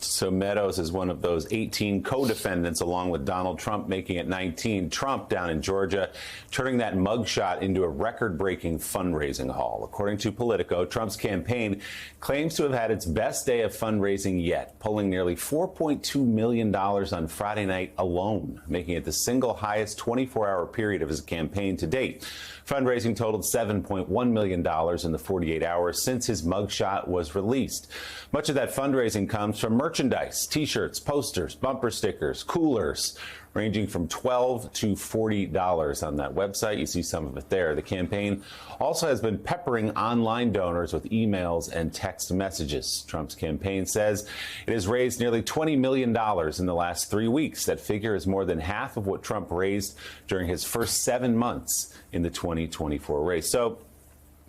So Meadows is one of those 18 co-defendants, along with Donald Trump, making it 19. Trump down in Georgia, turning that mugshot into a record-breaking fundraising haul. According to Politico, Trump's campaign claims to have had its best day of fundraising yet, pulling nearly $4.2 million on Friday night alone, making it the single highest 24-hour period of his campaign to date. Fundraising totaled $7.1 million in the 48 hours since his mugshot was released. Much of that fundraising comes from merchandise, T-shirts, posters, bumper stickers, coolers, ranging from $12 to $40 on that website. You see some of it there. The campaign also has been peppering online donors with emails and text messages. Trump's campaign says it has raised nearly $20 million in the last 3 weeks. That figure is more than half of what Trump raised during his first 7 months in the 2024 race. So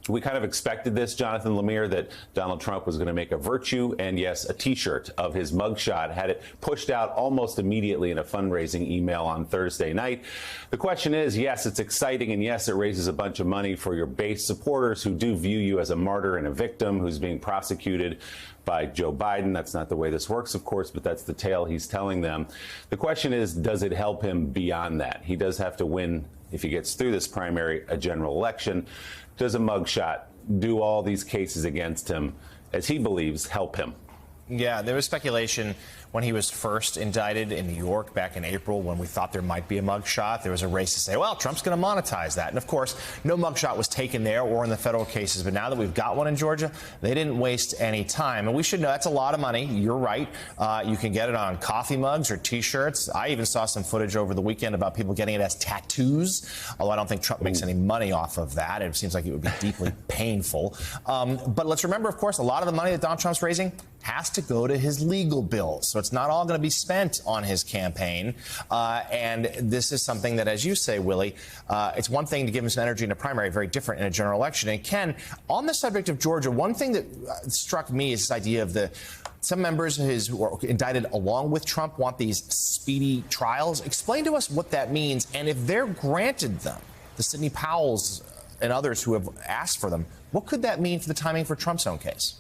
we kind of expected this, Jonathan Lemire, that Donald Trump was going to make a virtue and, yes, a T-shirt of his mugshot, had it pushed out almost immediately in a fundraising email on Thursday night. The question is, yes, it's exciting, and yes, it raises a bunch of money for your base supporters who do view you as a martyr and a victim who's being prosecuted by Joe Biden. That's not the way this works, of course, but that's the tale he's telling them. The question is, does it help him beyond that? He does have to win, if he gets through this primary, a general election. Does a mugshot, do all these cases against him, as he believes, help him? Yeah, there was speculation when he was first indicted in New York back in April, when we thought there might be a mugshot. There was a race to say, well, Trump's going to monetize that. And of course, no mugshot was taken there or in the federal cases. But now that we've got one in Georgia, they didn't waste any time. And we should know that's a lot of money. You're right. You can get it on coffee mugs or T-shirts. I even saw some footage over the weekend about people getting it as tattoos, although I don't think Trump makes any money off of that. It seems like it would be deeply painful. But let's remember, of course, a lot of the money that Donald Trump's raising has to go to his legal bills. So it's not all going to be spent on his campaign. And this is something that, as you say, Willie, it's one thing to give him some energy in a primary, very different in a general election. And Ken, on the subject of Georgia, one thing that struck me is this idea of some members who are indicted along with Trump want these speedy trials. Explain to us what that means. And if they're granted them, the Sidney Powells and others who have asked for them, what could that mean for the timing for Trump's own case?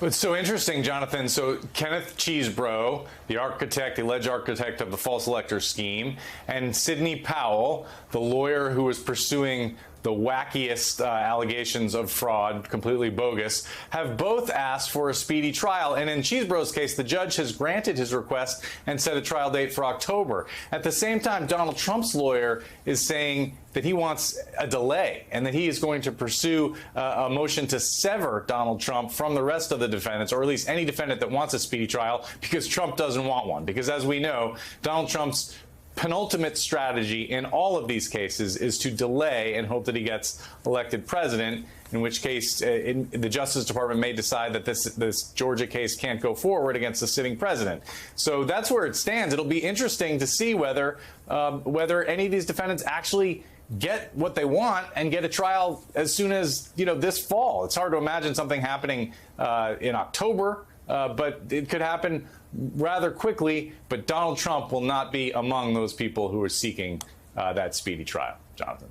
It's so interesting, Jonathan. So Kenneth Chesebro, the alleged architect of the false elector scheme, and Sidney Powell, the lawyer who was pursuing the wackiest allegations of fraud, completely bogus, have both asked for a speedy trial. And in Chesebro's case, the judge has granted his request and set a trial date for October. At the same time, Donald Trump's lawyer is saying that he wants a delay and that he is going to pursue a motion to sever Donald Trump from the rest of the defendants, or at least any defendant that wants a speedy trial, because Trump doesn't want one. Because as we know, Donald Trump's penultimate strategy in all of these cases is to delay and hope that he gets elected president, in which case the Justice Department may decide that this Georgia case can't go forward against the sitting president. So that's where it stands. It'll be interesting to see whether any of these defendants actually get what they want and get a trial as soon as, this fall. It's hard to imagine something happening in October, but it could happen rather quickly. But Donald Trump will not be among those people who are seeking that speedy trial. Jonathan.